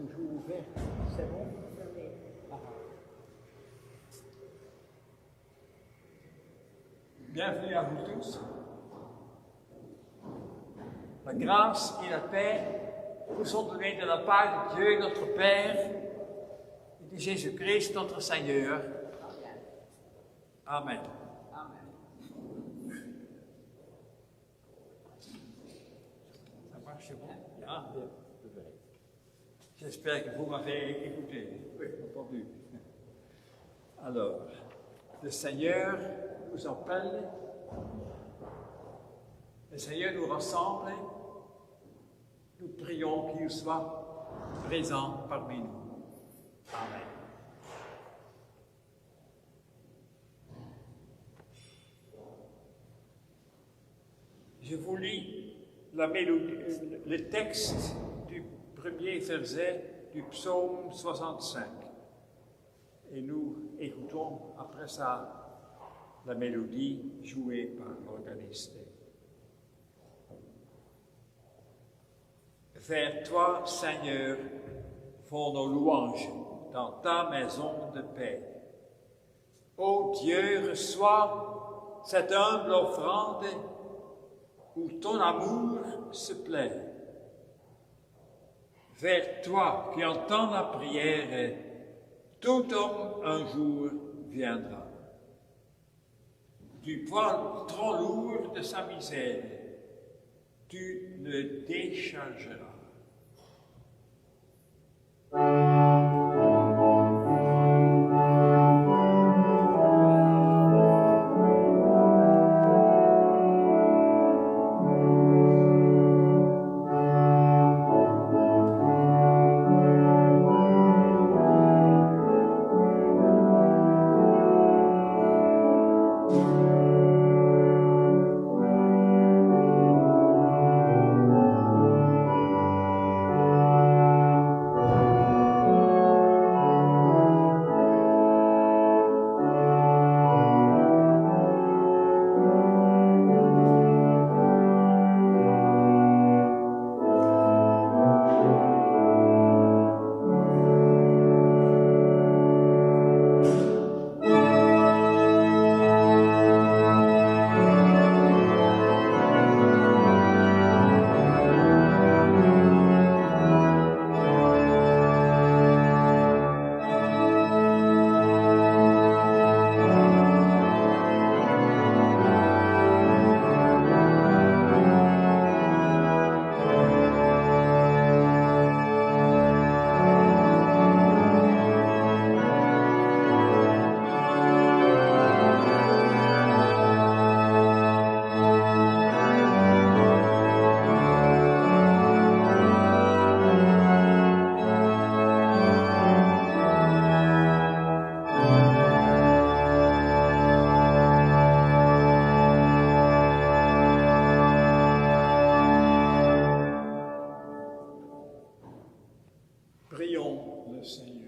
toujours ouverte. C'est bon? Ah. Bienvenue à vous tous. La grâce et la paix vous sont données de la part de Dieu, notre Père, et de Jésus-Christ, notre Seigneur. Amen. Ça marche bon? Ah, bien. J'espère que vous m'avez écouté. Oui, entendu. Alors, le Seigneur nous appelle, le Seigneur nous rassemble, nous prions qu'il soit présent parmi nous. Amen. Je vous lis le texte du premier verset du psaume 65. Et nous écoutons après ça la mélodie jouée par l'organiste. Vers toi, Seigneur, font nos louanges dans ta maison de paix. Ô Dieu, reçois cette humble offrande où ton amour se plaît. Vers toi qui entends la prière, tout homme un jour viendra. Du poids trop lourd de sa misère, tu le déchargeras. Prions le Seigneur.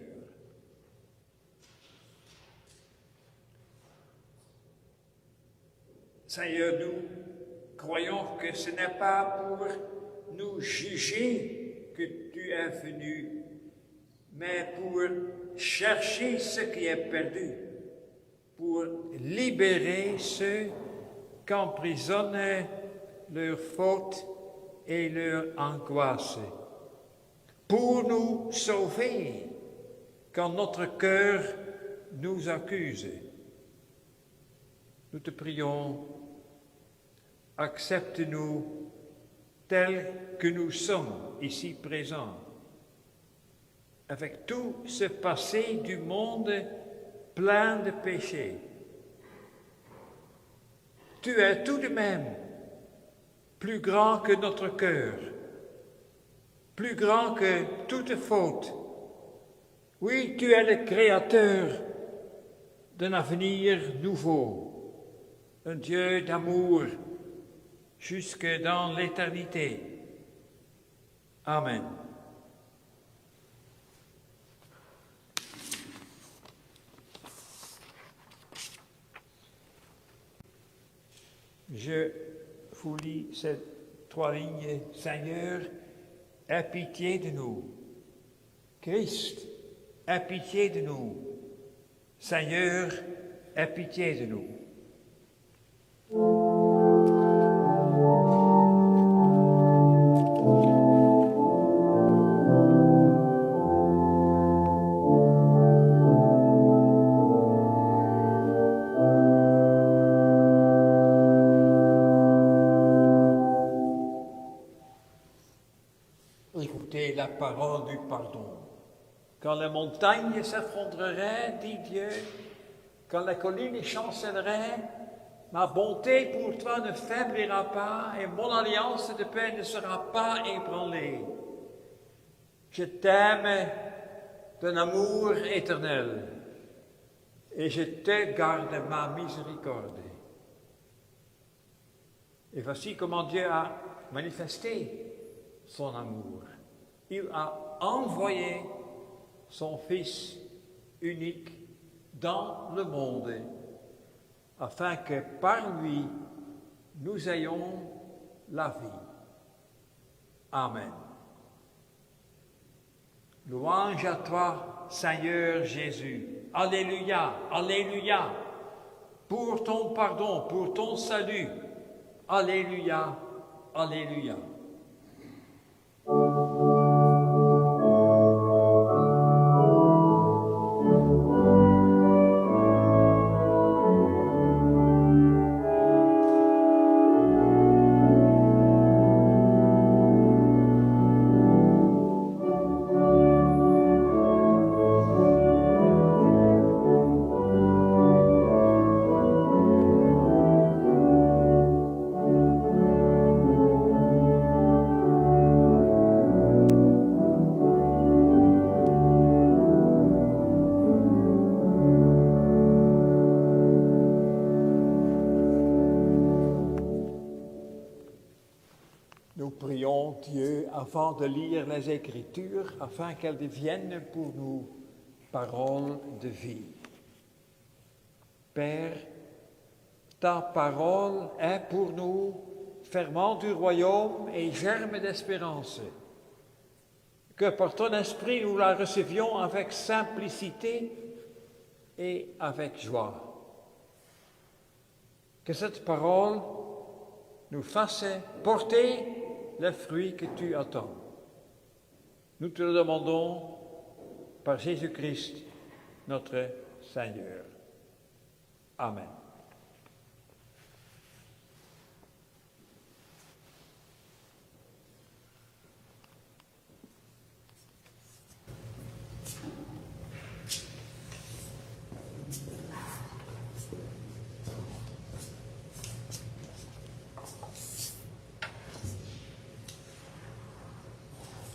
Seigneur, nous croyons que ce n'est pas pour nous juger que tu es venu, mais pour chercher ce qui est perdu, pour libérer ceux qu'emprisonnent leurs fautes et leurs angoisses, pour nous sauver quand notre cœur nous accuse. Nous te prions, accepte-nous tels que nous sommes ici présents, avec tout ce passé du monde plein de péchés. Tu es tout de même plus grand que notre cœur, plus grand que toute faute. Oui, tu es le créateur d'un avenir nouveau, un Dieu d'amour jusque dans l'éternité. Amen. Je vous lis ces 3 lignes. Seigneur, aie pitié de nous. Christ, aie pitié de nous. Seigneur, aie pitié de nous. Écoutez la parole du pardon. Quand les montagnes s'effondreraient, dit Dieu, quand les collines chancelleraient, ma bonté pour toi ne faiblira pas et mon alliance de paix ne sera pas ébranlée. Je t'aime d'un amour éternel et je te garde ma miséricorde. Et voici comment Dieu a manifesté son amour. Il a envoyé son Fils unique dans le monde, afin que par lui, nous ayons la vie. Amen. Louange à toi, Seigneur Jésus. Alléluia, Alléluia, pour ton pardon, pour ton salut. Alléluia, Alléluia. Nous prions Dieu avant de lire les Écritures, afin qu'elles deviennent pour nous paroles de vie. Père, ta parole est pour nous ferment du royaume et germe d'espérance. Que par ton esprit nous la recevions avec simplicité et avec joie. Que cette parole nous fasse porter le fruit que tu attends. Nous te le demandons par Jésus-Christ, notre Seigneur. Amen.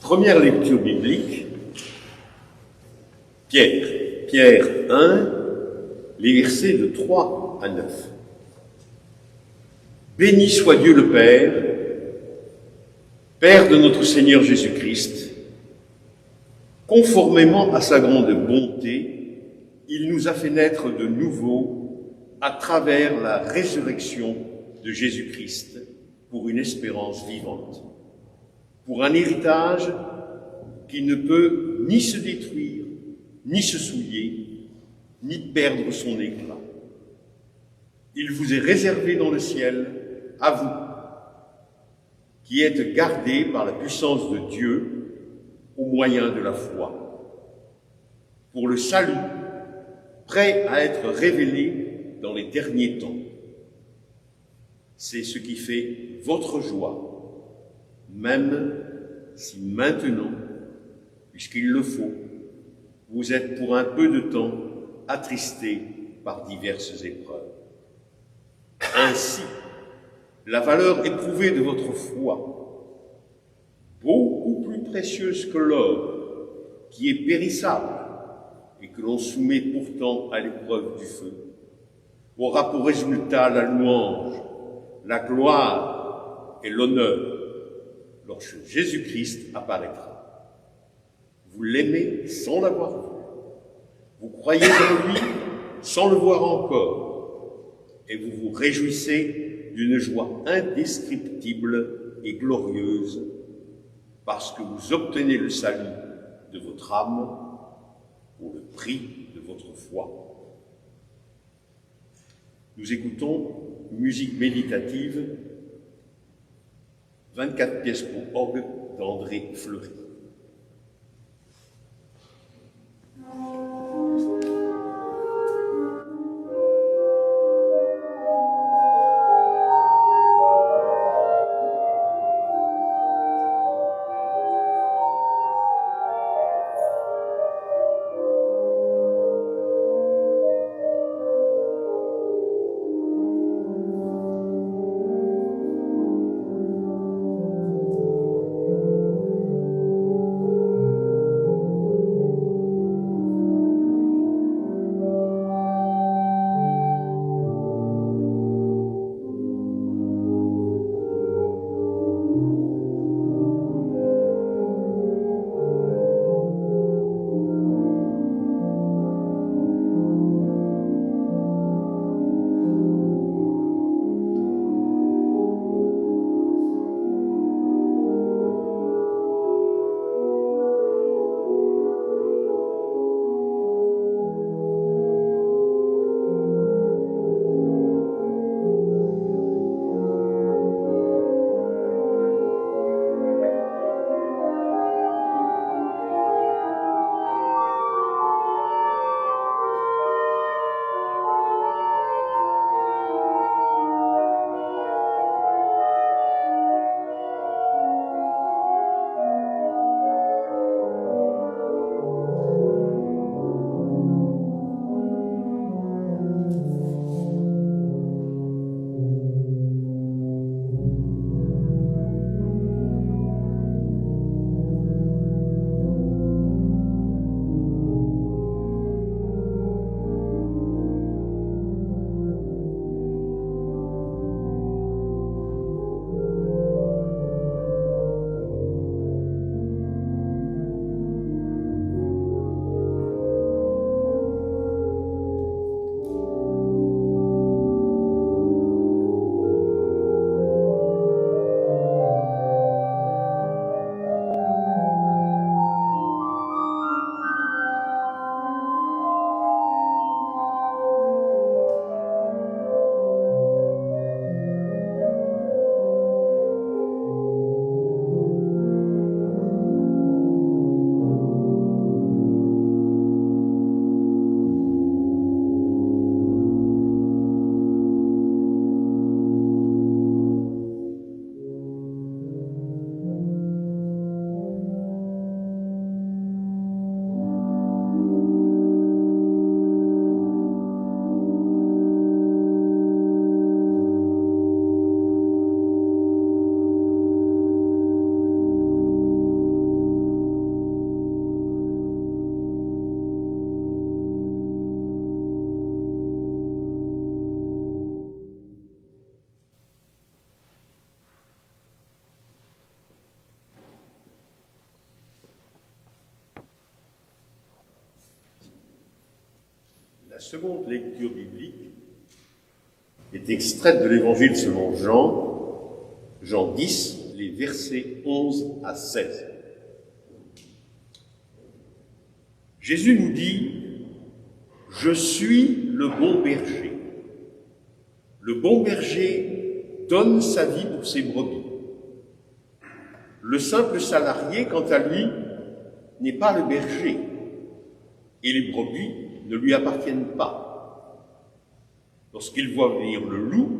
Première lecture biblique, Pierre 1, les versets de 3 à 9. Béni soit Dieu le Père, Père de notre Seigneur Jésus-Christ. Conformément à sa grande bonté, il nous a fait naître de nouveau à travers la résurrection de Jésus-Christ pour une espérance vivante, pour un héritage qui ne peut ni se détruire, ni se souiller, ni perdre son éclat. Il vous est réservé dans le ciel, à vous, qui êtes gardés par la puissance de Dieu au moyen de la foi, pour le salut, prêt à être révélé dans les derniers temps. C'est ce qui fait votre joie, même si maintenant, puisqu'il le faut, vous êtes pour un peu de temps attristés par diverses épreuves. Ainsi, la valeur éprouvée de votre foi, beaucoup plus précieuse que l'or, qui est périssable et que l'on soumet pourtant à l'épreuve du feu, aura pour résultat la louange, la gloire et l'honneur lorsque Jésus-Christ apparaîtra. Vous l'aimez sans l'avoir vu. Vous croyez en lui sans le voir encore. Et vous vous réjouissez d'une joie indescriptible et glorieuse parce que vous obtenez le salut de votre âme pour le prix de votre foi. Nous écoutons musique méditative, 24 pièces pour orgue d'André Fleury. La seconde lecture biblique est extraite de l'Évangile selon Jean, Jean 10, les versets 11 à 16. Jésus nous dit « Je suis le bon berger. Le bon berger donne sa vie pour ses brebis. Le simple salarié, quant à lui, n'est pas le berger, et les brebis ne lui appartiennent pas. Lorsqu'il voit venir le loup,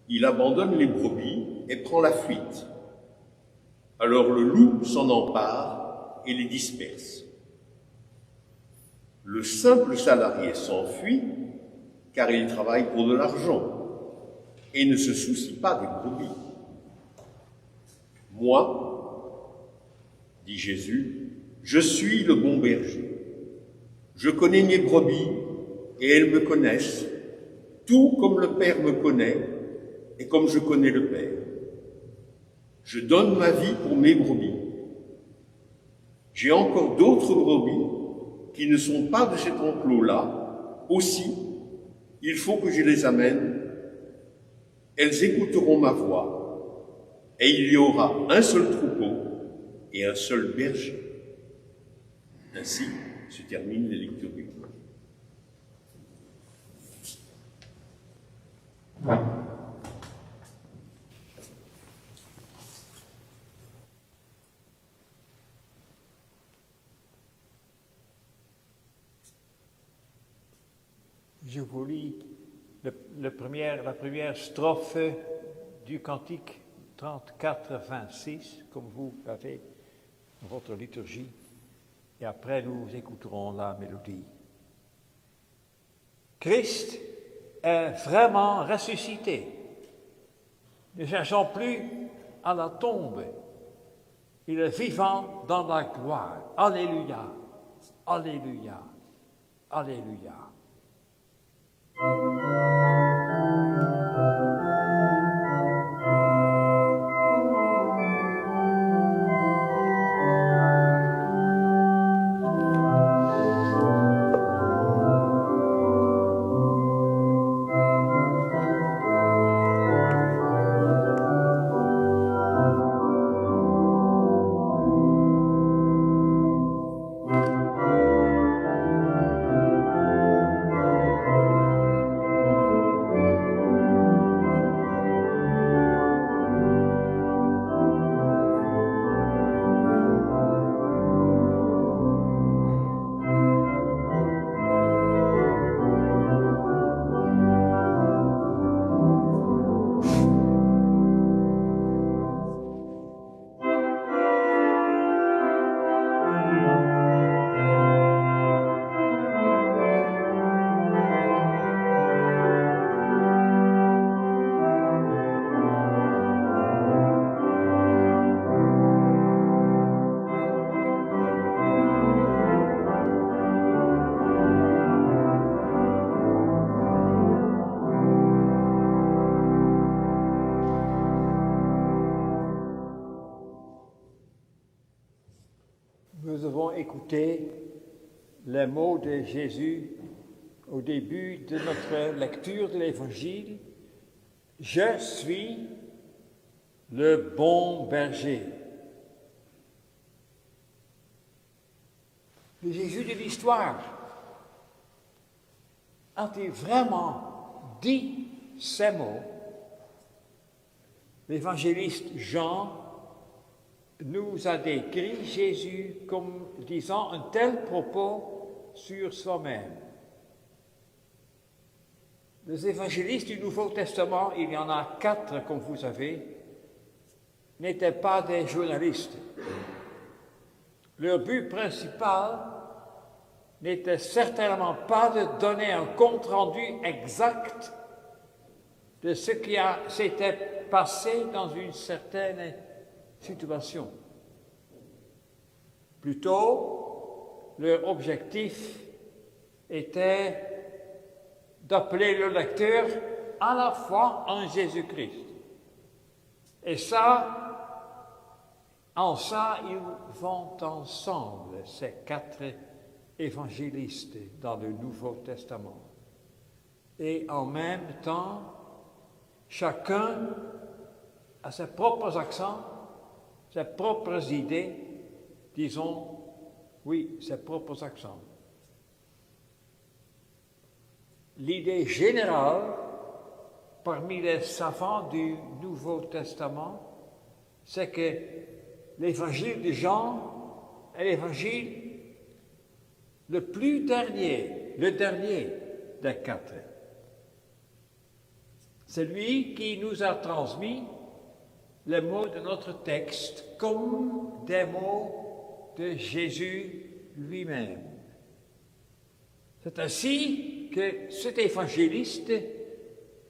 il abandonne les brebis et prend la fuite. Alors le loup s'en empare et les disperse. Le simple salarié s'enfuit car il travaille pour de l'argent et ne se soucie pas des brebis. Moi, dit Jésus, je suis le bon berger. Je connais mes brebis et elles me connaissent, tout comme le Père me connaît et comme je connais le Père. Je donne ma vie pour mes brebis. J'ai encore d'autres brebis qui ne sont pas de cet enclos-là. Aussi, il faut que je les amène. Elles écouteront ma voix et il y aura un seul troupeau et un seul berger. Ainsi se termine la lecture du jour. Je vous lis la première strophe du cantique 34-26, comme vous l'avez dans votre liturgie, et après nous écouterons la mélodie. Christ est vraiment ressuscité. Ne cherchons plus à la tombe. Il est vivant dans la gloire. Alléluia, Alléluia, Alléluia. Nous avons écouté les mots de Jésus au début de notre lecture de l'Évangile. Je suis le bon berger. Le Jésus de l'histoire a-t-il vraiment dit ces mots? L'évangéliste Jean nous a décrit Jésus comme disant un tel propos sur soi-même. Les évangélistes du Nouveau Testament, il y en a 4 comme vous savez, n'étaient pas des journalistes. Leur but principal n'était certainement pas de donner un compte-rendu exact de ce qui s'était passé dans une certaine situation. Plutôt, leur objectif était d'appeler le lecteur à la foi en Jésus-Christ. Et en ça, ils vont ensemble, ces 4 évangélistes dans le Nouveau Testament. Et en même temps, chacun a ses propres accents, ses propres idées, disons, oui, ses propres accents. L'idée générale, parmi les savants du Nouveau Testament, c'est que l'évangile de Jean est l'évangile le dernier des 4. C'est lui qui nous a transmis les mots de notre texte comme des mots de Jésus lui-même. C'est ainsi que cet évangéliste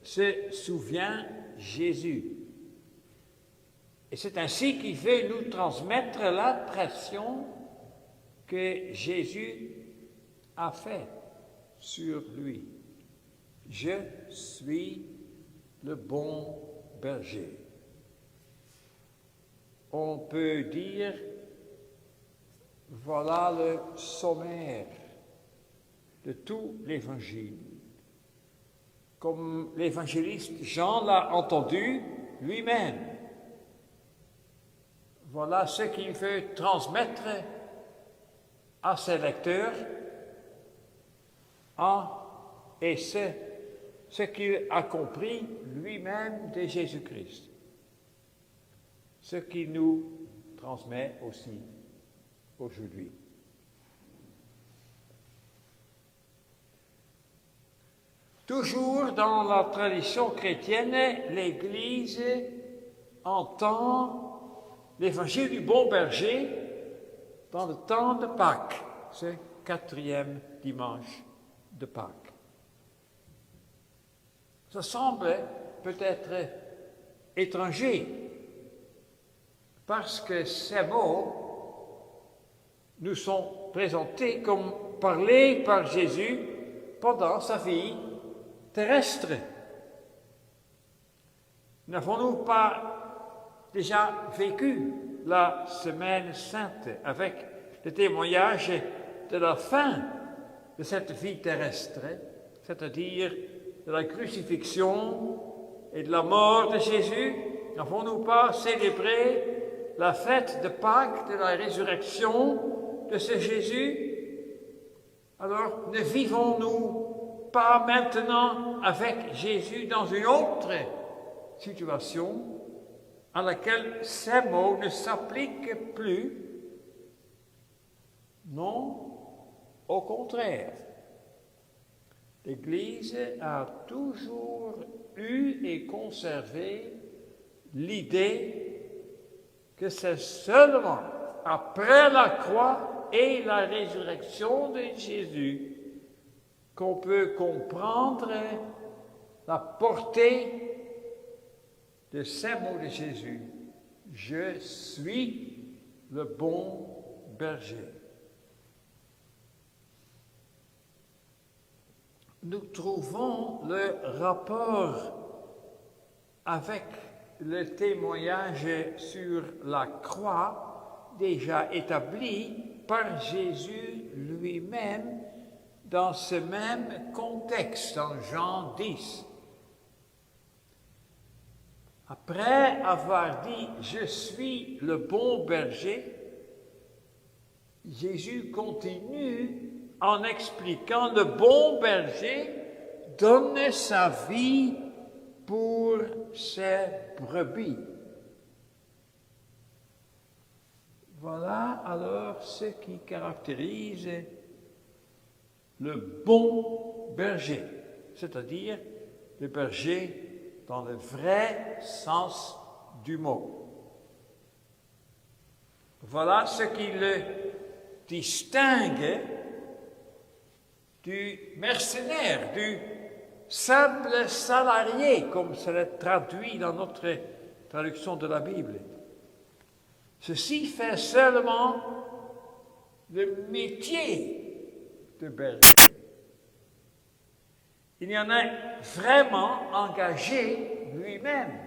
se souvient Jésus. Et c'est ainsi qu'il veut nous transmettre l'impression que Jésus a fait sur lui. Je suis le bon berger. On peut dire, voilà le sommaire de tout l'Évangile. Comme l'évangéliste Jean l'a entendu lui-même. Voilà ce qu'il veut transmettre à ses lecteurs et ce qu'il a compris lui-même de Jésus-Christ, ce qu'il nous transmet aussi aujourd'hui. Toujours dans la tradition chrétienne, l'Église entend l'évangile du bon berger dans le temps de Pâques, ce 4e dimanche de Pâques. Ça semble peut-être étranger, parce que ces mots nous sont présentés comme parlés par Jésus pendant sa vie terrestre. N'avons-nous pas déjà vécu la Semaine Sainte avec le témoignage de la fin de cette vie terrestre, c'est-à-dire de la crucifixion et de la mort de Jésus? N'avons-nous pas célébré la fête de Pâques, de la résurrection de ce Jésus? Alors, ne vivons-nous pas maintenant avec Jésus dans une autre situation à laquelle ces mots ne s'appliquent plus? Non, au contraire. L'Église a toujours eu et conservé l'idée que c'est seulement après la croix et la résurrection de Jésus qu'on peut comprendre la portée de ces mots de Jésus. Je suis le bon berger. Nous trouvons le rapport avec le témoignage sur la croix déjà établi par Jésus lui-même dans ce même contexte, en Jean 10. Après avoir dit « Je suis le bon berger », Jésus continue en expliquant « Le bon berger donne sa vie pour ses brebis ». Voilà alors ce qui caractérise le bon berger, c'est-à-dire le berger dans le vrai sens du mot. Voilà ce qui le distingue du mercenaire, du simple salarié, comme c'est traduit dans notre traduction de la Bible. Ceci fait seulement le métier de berger. Il y en a vraiment engagé lui-même.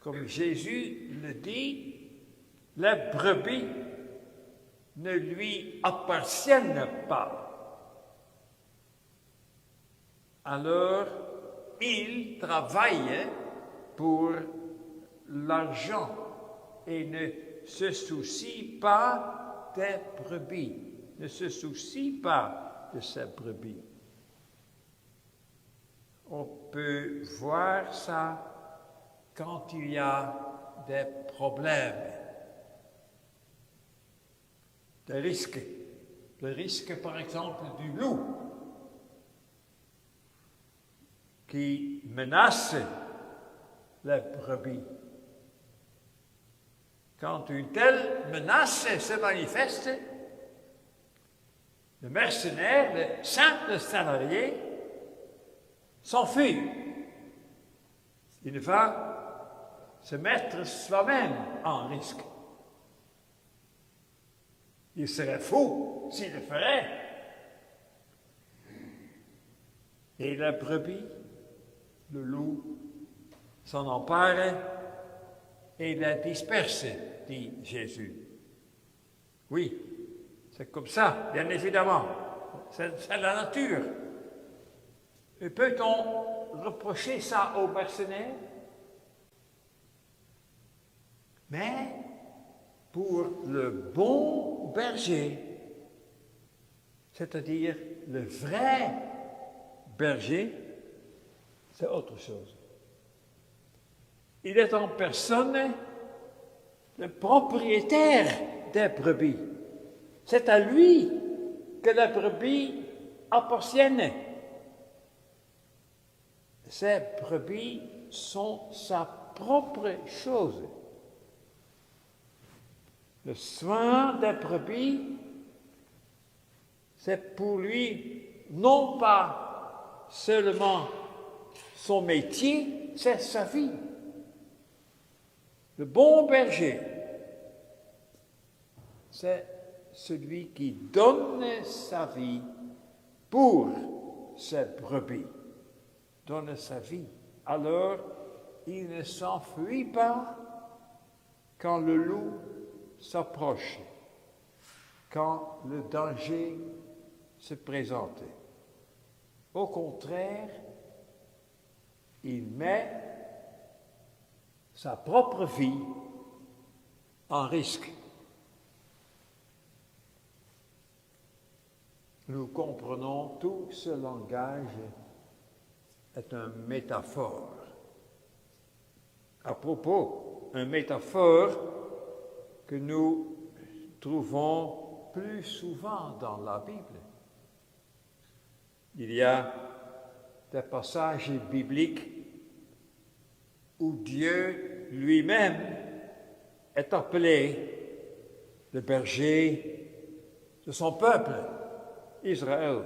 Comme Jésus le dit, les brebis ne lui appartiennent pas. Alors, il travaille pour l'argent et ne se soucie pas des brebis, ne se soucie pas de ces brebis. On peut voir ça quand il y a des problèmes, des risques. Le risque, par exemple, du loup qui menace les brebis. Quand une telle menace se manifeste, le mercenaire, le simple salarié, s'enfuit. Il va se mettre soi-même en risque. Il serait fou s'il le ferait. Et la brebis, le loup, s'en empare et la disperse, dit Jésus. Oui, c'est comme ça, bien évidemment. C'est la nature. Et peut-on reprocher ça aux mercenaires? Mais pour le bon berger, c'est-à-dire le vrai berger, c'est autre chose. Il est en personne le propriétaire des brebis. C'est à lui que les brebis appartiennent. Ces brebis sont sa propre chose. Le soin des brebis, c'est pour lui non pas seulement son métier, c'est sa vie. Le bon berger, c'est celui qui donne sa vie pour ses brebis, donne sa vie. Alors, il ne s'enfuit pas quand le loup s'approche, quand le danger se présente. Au contraire, il met sa propre vie en risque. Nous comprenons tout ce langage est une métaphore. À propos, une métaphore que nous trouvons plus souvent dans la Bible. Il y a des passages bibliques où Dieu lui-même est appelé le berger de son peuple, Israël,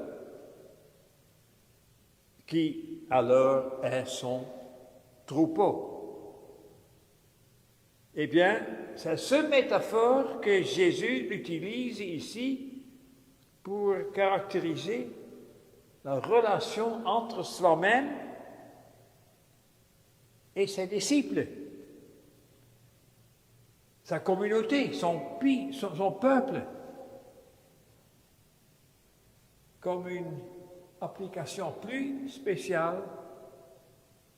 qui alors est son troupeau. Eh bien, c'est cette métaphore que Jésus utilise ici pour caractériser la relation entre soi-même et ses disciples, sa communauté, son peuple, comme une application plus spéciale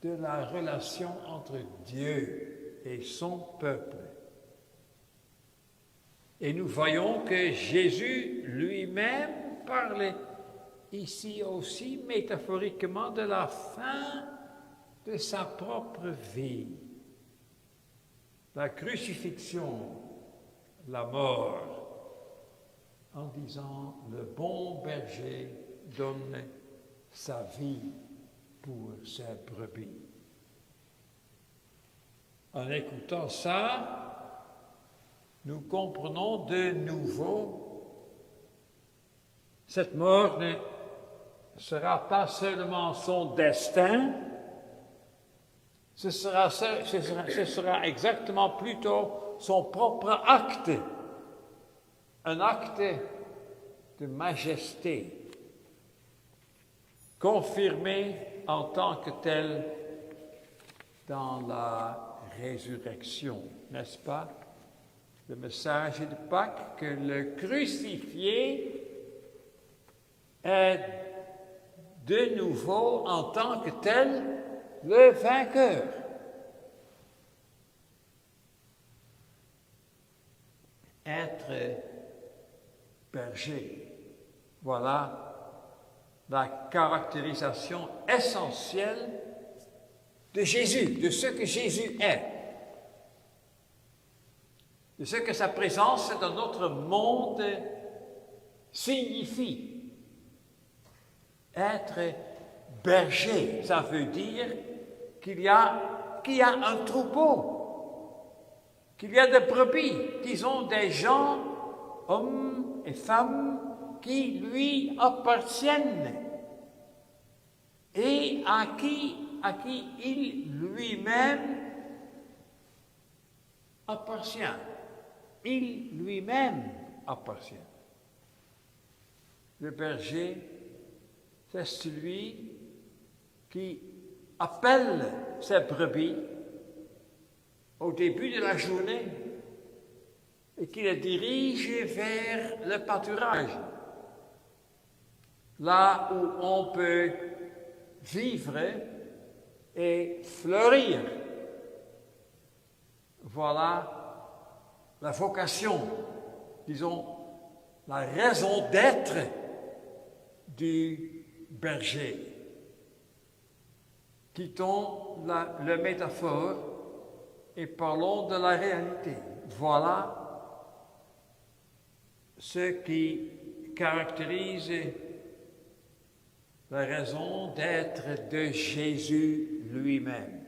de la relation entre Dieu et son peuple. Et nous voyons que Jésus lui-même parle ici aussi métaphoriquement de la fin de sa propre vie. La crucifixion, la mort, en disant « le bon berger donne sa vie pour ses brebis ». En écoutant ça, nous comprenons de nouveau cette mort ne sera pas seulement son destin, ce sera exactement plutôt son propre acte, un acte de majesté, confirmé en tant que tel dans la résurrection, n'est-ce pas? Le message de Pâques que le crucifié est de nouveau en tant que tel le vainqueur. Être berger, voilà la caractérisation essentielle de Jésus, de ce que Jésus est, de ce que sa présence dans notre monde signifie. Être berger, ça veut dire qu'il y a un troupeau, qu'il y a des brebis, disons des gens, hommes et femmes, qui lui appartiennent et à qui il lui-même appartient. Il lui-même appartient. Le berger, c'est celui qui appelle ses brebis au début de la journée et qui les dirige vers le pâturage, là où on peut vivre et fleurir. Voilà la vocation, disons, la raison d'être du berger. Quittons la métaphore et parlons de la réalité. Voilà ce qui caractérise la raison d'être de Jésus lui-même.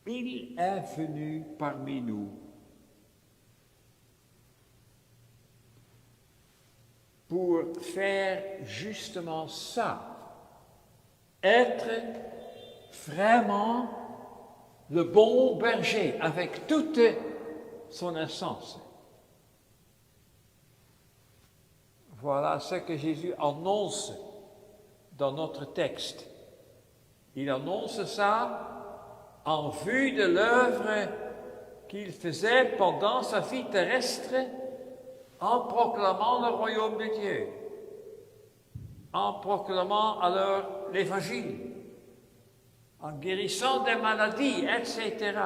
Il est venu parmi nous pour faire justement ça, être vraiment le bon berger avec toute son essence. Voilà ce que Jésus annonce dans notre texte. Il annonce ça en vue de l'œuvre qu'il faisait pendant sa vie terrestre en proclamant le royaume de Dieu, en proclamant alors l'Évangile, en guérissant des maladies, etc.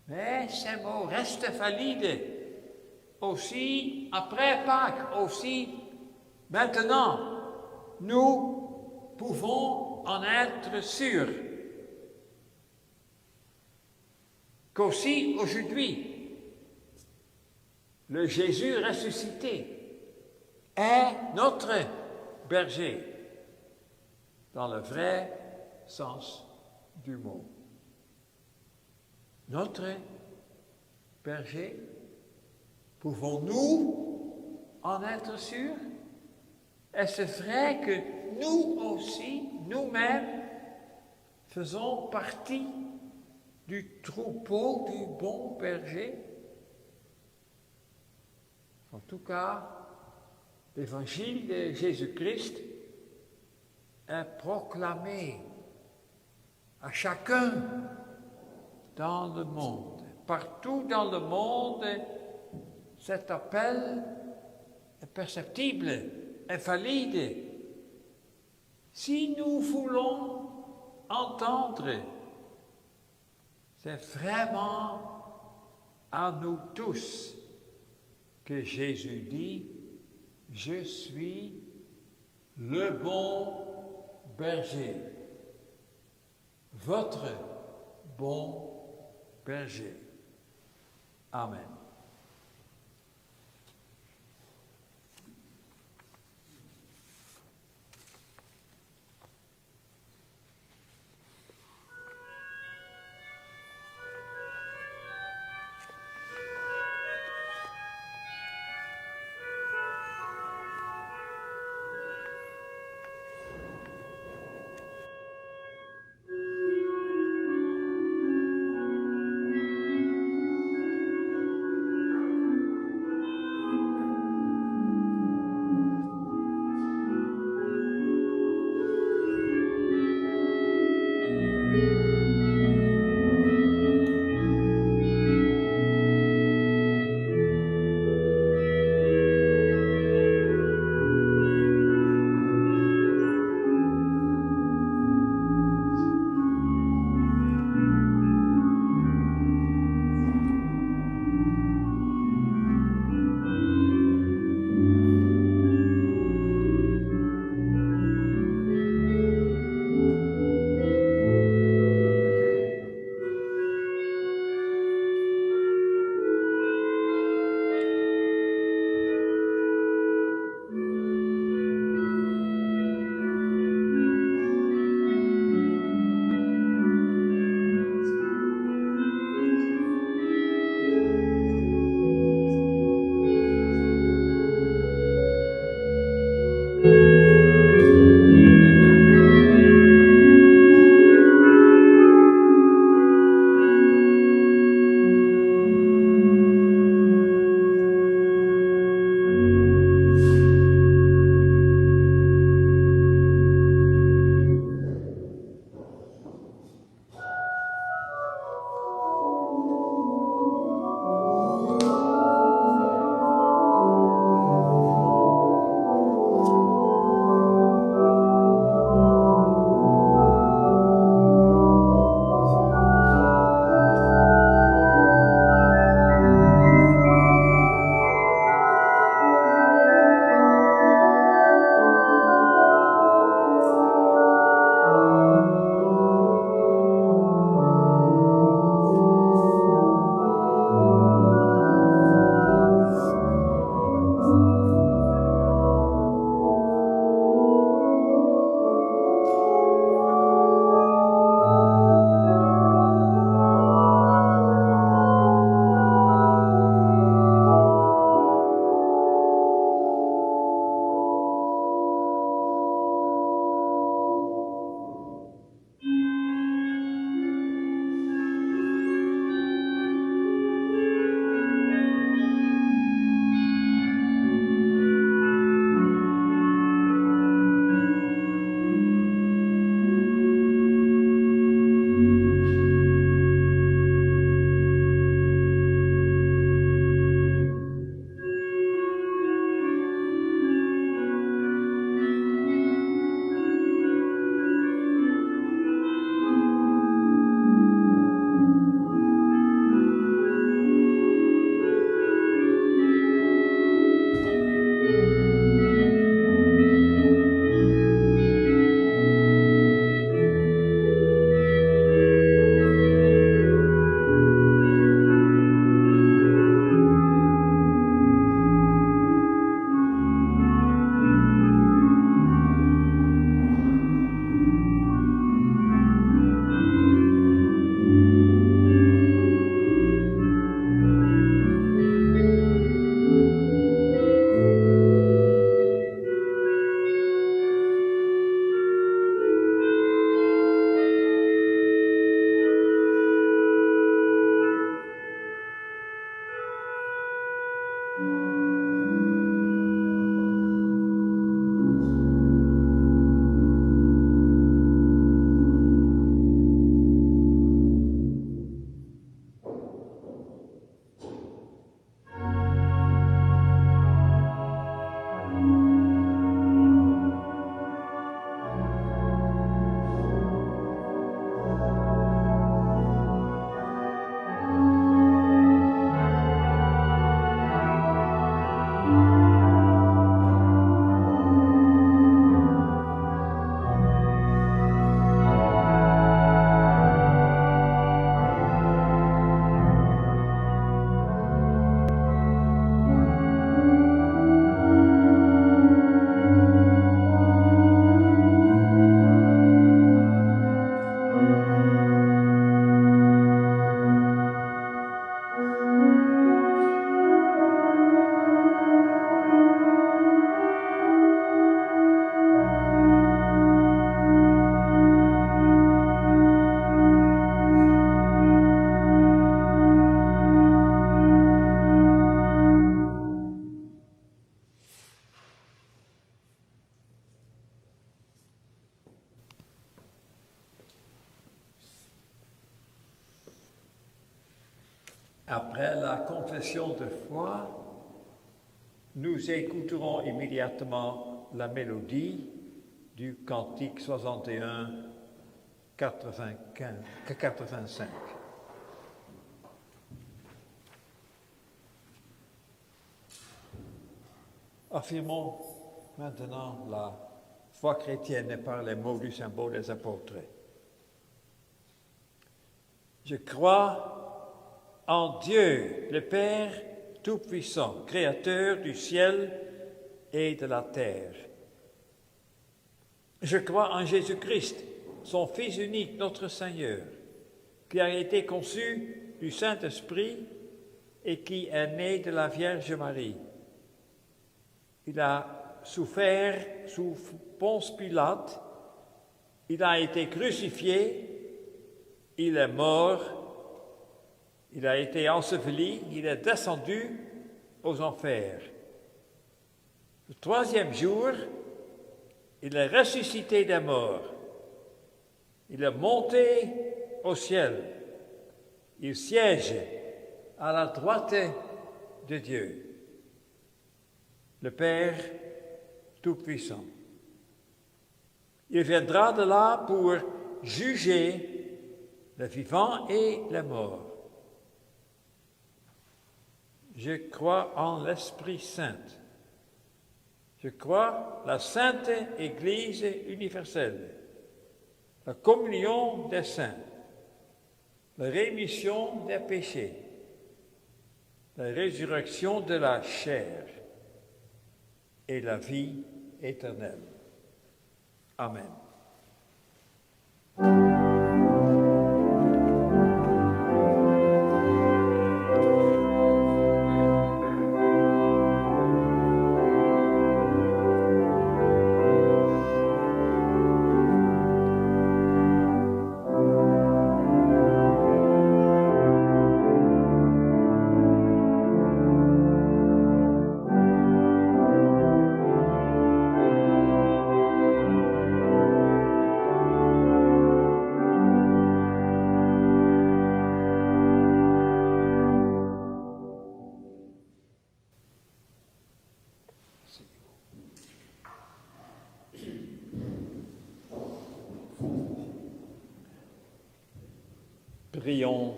Mais ces mots restent valides aussi après Pâques, aussi maintenant. Nous pouvons en être sûrs qu'aussi aujourd'hui, le Jésus ressuscité est notre berger dans le vrai sens du mot. Notre berger, pouvons-nous en être sûrs? Est-ce vrai que nous aussi, nous-mêmes, faisons partie du troupeau du bon berger? En tout cas, l'évangile de Jésus-Christ est proclamé à chacun dans le monde. Partout dans le monde, cet appel est perceptible, est valide. Si nous voulons entendre, c'est vraiment à nous tous que Jésus dit, « Je suis le bon berger, votre bon berger. » Amen. Après la confession de foi, nous écouterons immédiatement la mélodie du cantique 61, 85. Affirmons maintenant la foi chrétienne par les mots du symbole des apôtres. Je crois en Dieu, le Père Tout-Puissant, Créateur du ciel et de la terre. Je crois en Jésus-Christ, son Fils unique, notre Seigneur, qui a été conçu du Saint-Esprit et qui est né de la Vierge Marie. Il a souffert sous Ponce Pilate, il a été crucifié, il est mort, il a été enseveli, il est descendu aux enfers. Le troisième jour, il est ressuscité des morts. Il est monté au ciel. Il siège à la droite de Dieu, le Père Tout-Puissant. Il viendra de là pour juger les vivants et les morts. Je crois en l'Esprit Saint. Je crois la Sainte Église universelle, la communion des saints, la rémission des péchés, la résurrection de la chair et la vie éternelle. Amen. Prions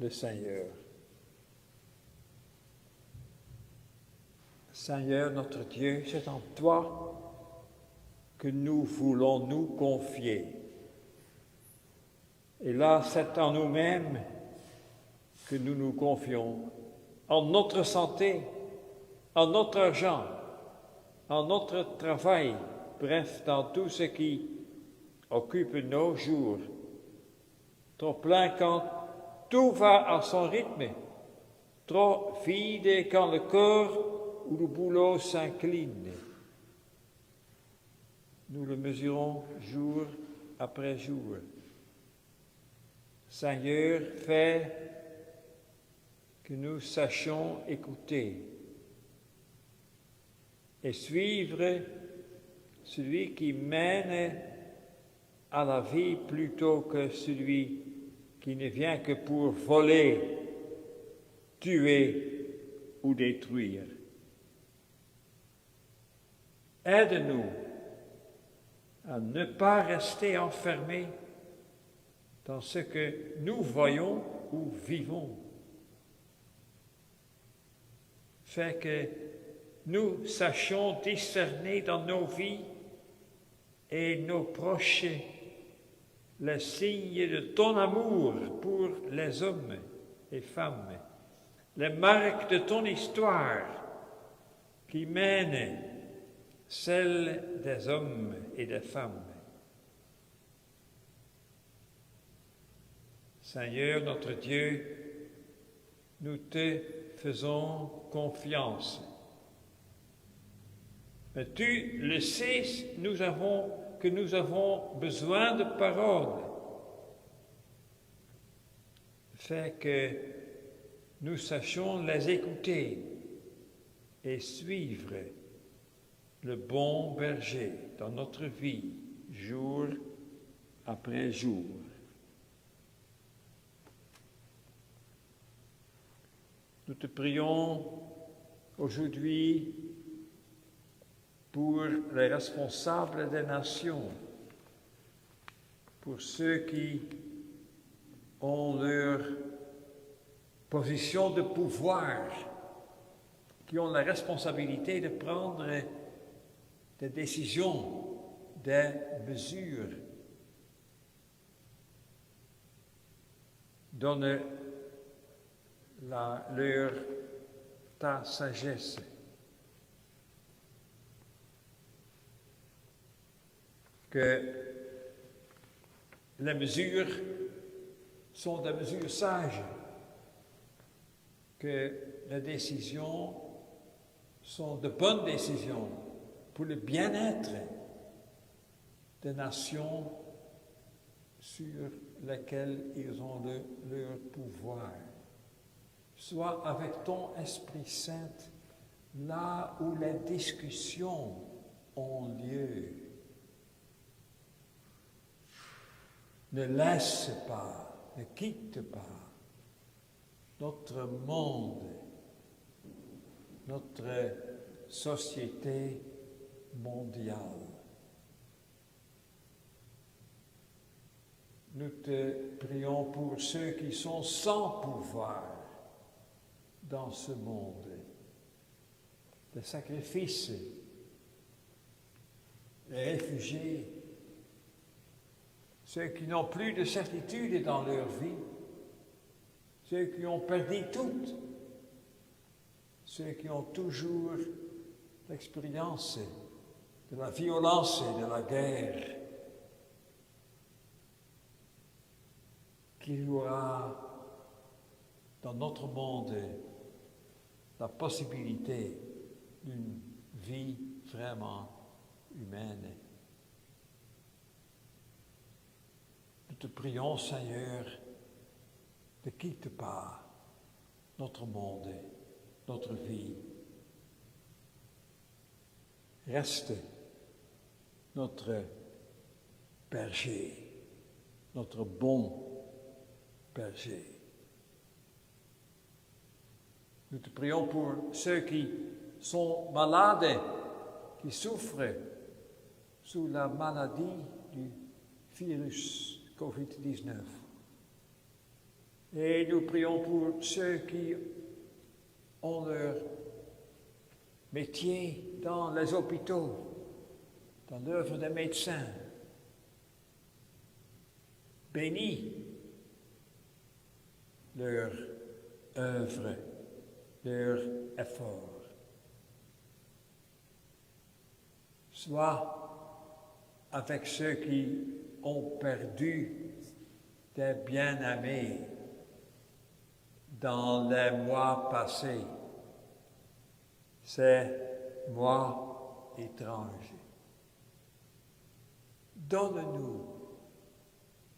le Seigneur. Seigneur notre Dieu, c'est en toi que nous voulons nous confier. Et là, c'est en nous-mêmes que nous nous confions, en notre santé, en notre argent, en notre travail, bref, dans tout ce qui occupe nos jours. Trop plein quand tout va à son rythme, trop vide quand le corps ou le boulot s'incline. Nous le mesurons jour après jour. Seigneur, fais que nous sachions écouter et suivre celui qui mène à la vie plutôt que celui qui ne vient que pour voler, tuer ou détruire. Aide-nous à ne pas rester enfermés dans ce que nous voyons ou vivons. Fais que nous sachions discerner dans nos vies et nos proches les signes de ton amour pour les hommes et femmes, les marques de ton histoire qui mènent celles des hommes et des femmes. Seigneur notre Dieu, nous te faisons confiance. Mais tu le sais, que nous avons besoin de paroles. Fais que nous sachions les écouter et suivre le bon berger dans notre vie, jour après jour. Nous te prions aujourd'hui pour les responsables des nations, pour ceux qui ont leur position de pouvoir, qui ont la responsabilité de prendre des décisions, des mesures. Donne leur ta sagesse. Que les mesures sont des mesures sages, que les décisions sont de bonnes décisions pour le bien-être des nations sur lesquelles ils ont leur pouvoir. Sois avec ton Esprit Saint là où les discussions ont lieu. Ne laisse pas, ne quitte pas notre monde, notre société mondiale. Nous te prions pour ceux qui sont sans pouvoir dans ce monde, les sacrifices, les réfugiés, ceux qui n'ont plus de certitude dans leur vie, ceux qui ont perdu tout, ceux qui ont toujours l'expérience de la violence et de la guerre, qu'il y aura dans notre monde la possibilité d'une vie vraiment humaine. Nous te prions, Seigneur, ne quitte pas notre monde, notre vie. Reste notre berger, notre bon berger. Nous te prions pour ceux qui sont malades, qui souffrent sous la maladie du virus COVID-19. Et nous prions pour ceux qui ont leur métier dans les hôpitaux, dans l'œuvre des médecins. Bénis leur œuvre, leur effort. Sois avec ceux qui ont perdu des bien-aimés dans les mois passés, ces mois étranges. Donne-nous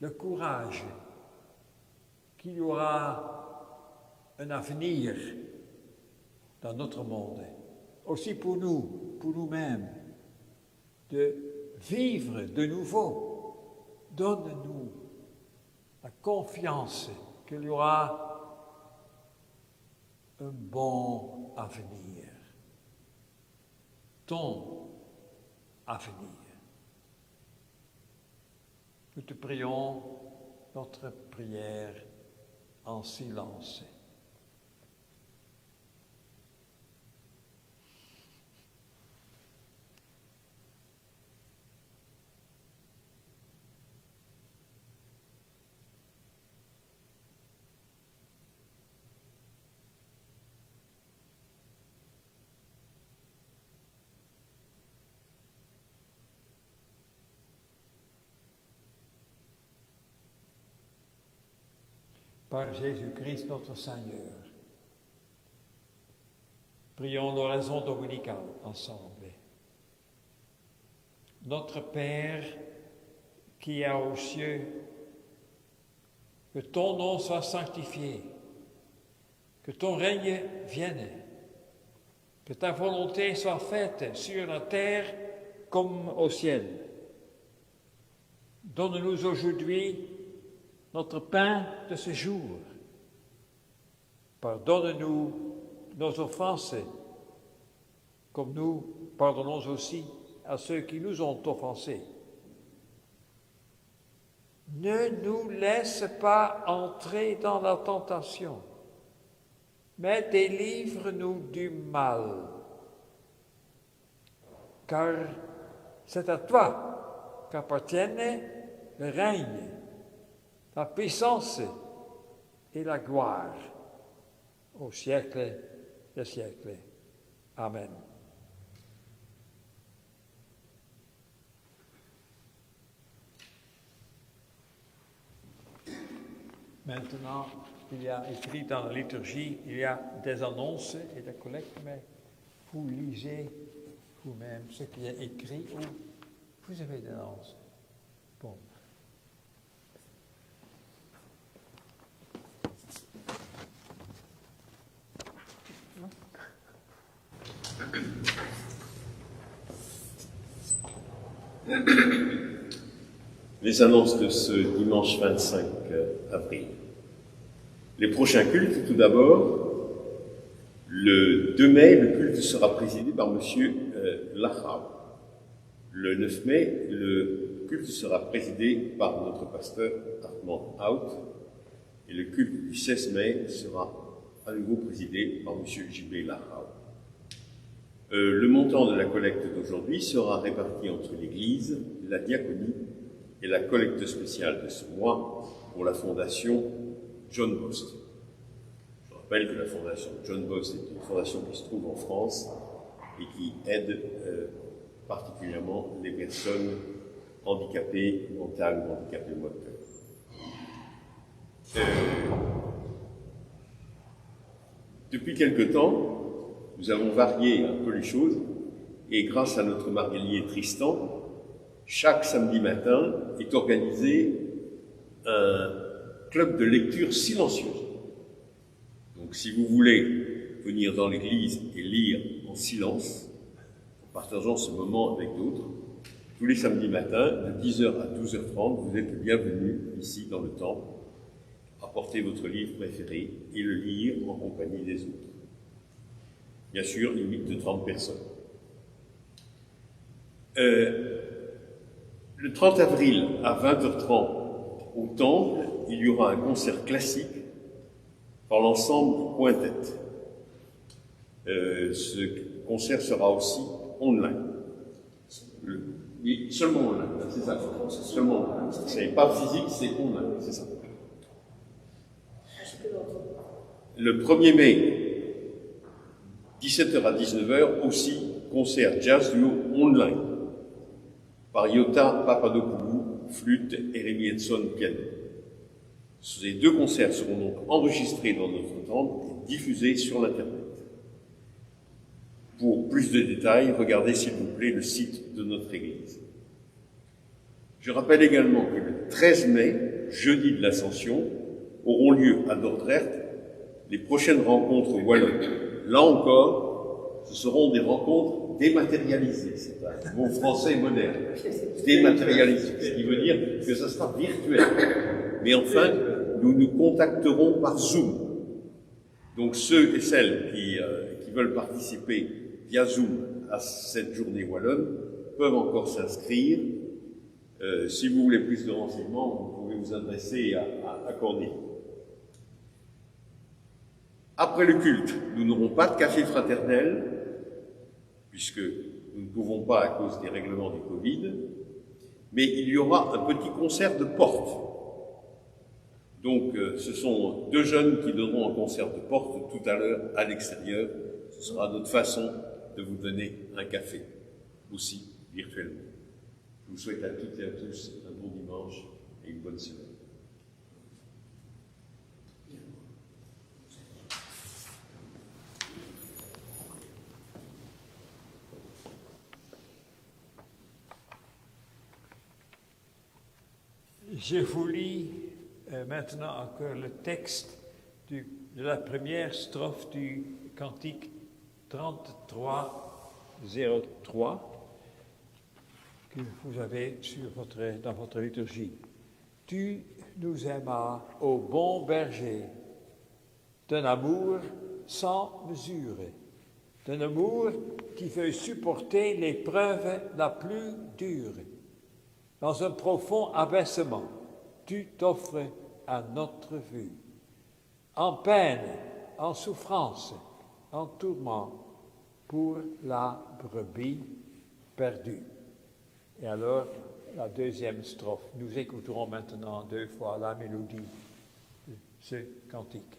le courage qu'il y aura un avenir dans notre monde, aussi pour nous, pour nous-mêmes, de vivre de nouveau. Donne-nous la confiance qu'il y aura un bon avenir, ton avenir. Nous te prions notre prière en silence. Par Jésus-Christ notre Seigneur. Prions l'oraison dominicale ensemble. Notre Père qui es aux cieux, que ton nom soit sanctifié, que ton règne vienne, que ta volonté soit faite sur la terre comme au ciel. Donne-nous aujourd'hui notre pain de ce jour. Pardonne-nous nos offenses, comme nous pardonnons aussi à ceux qui nous ont offensés. Ne nous laisse pas entrer dans la tentation, mais délivre-nous du mal. Car c'est à toi qu'appartiennent le règne, la puissance et la gloire au siècle des siècles. Amen. Maintenant, il y a écrit dans la liturgie, il y a des annonces et des collectes, mais vous lisez vous-même ce qui est écrit ou vous avez des annonces. Bon. Les annonces de ce dimanche 25 avril. Les prochains cultes, tout d'abord, le 2 mai, le culte sera présidé par M. Lachau. Le 9 mai, le culte sera présidé par notre pasteur Armand Haut. Et le culte du 16 mai sera à nouveau présidé par M. J.B. Lachau. Le montant de la collecte d'aujourd'hui sera réparti entre l'Église, la diaconie et la collecte spéciale de ce mois pour la fondation John Bost. Je rappelle que la fondation John Bost est une fondation qui se trouve en France et qui aide particulièrement les personnes handicapées mentales ou handicapées moteurs. Depuis quelque temps, nous avons varié un peu les choses et grâce à notre marguerilier Tristan, chaque samedi matin est organisé un club de lecture silencieuse. Donc si vous voulez venir dans l'église et lire en silence, en partageant ce moment avec d'autres, tous les samedis matins, de 10h à 12h30, vous êtes bienvenus ici dans le temple, apporter votre livre préféré et le lire en compagnie des autres. Bien sûr, limite de 30 personnes. Le 30 avril à 20h30 au temple, il y aura un concert classique par l'ensemble Quintet. Ce concert sera aussi online. Seulement online, c'est ça. Seulement online. Ce n'est pas physique, c'est online, c'est ça. Le 1er mai, 17h à 19h, aussi concert jazz duo online par Yota Papadopoulou, flûte, et Rémi Edson, piano. Ces deux concerts seront donc enregistrés dans notre temple et diffusés sur l'Internet. Pour plus de détails, regardez s'il vous plaît le site de notre Église. Je rappelle également que le 13 mai, jeudi de l'Ascension, auront lieu à Dordrecht les prochaines rencontres wallonnes. Là encore, ce seront des rencontres dématérialisées. C'est un mot français moderne. Dématérialisé, ce qui veut dire que ça sera virtuel. Mais enfin, nous nous contacterons par Zoom. Donc ceux et celles qui veulent participer via Zoom à cette journée wallonne peuvent encore s'inscrire. Si vous voulez plus de renseignements, vous pouvez vous adresser à Corneille. Après le culte, nous n'aurons pas de café fraternel, puisque nous ne pouvons pas à cause des règlements du Covid, mais il y aura un petit concert de porte. Donc, ce sont deux jeunes qui donneront un concert de porte tout à l'heure à l'extérieur. Ce sera notre façon de vous donner un café, aussi virtuellement. Je vous souhaite à toutes et à tous un bon dimanche et une bonne semaine. Je vous lis maintenant encore le texte de la première strophe du cantique 33-03 que vous avez dans votre liturgie. Tu nous aimas, ô bon berger, d'un amour sans mesure, d'un amour qui veut supporter l'épreuve la plus dure. Dans un profond abaissement, tu t'offres à notre vue. En peine, en souffrance, en tourment, pour la brebis perdue. Et alors, la deuxième strophe. Nous écouterons maintenant 2 fois la mélodie de ce cantique.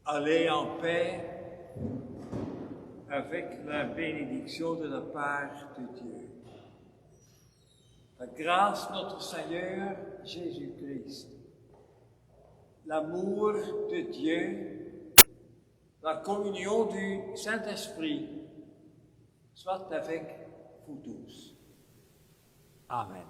Allez en paix avec la bénédiction de la part de Dieu. La grâce de notre Seigneur Jésus-Christ, l'amour de Dieu, la communion du Saint-Esprit soit avec vous tous. Amen.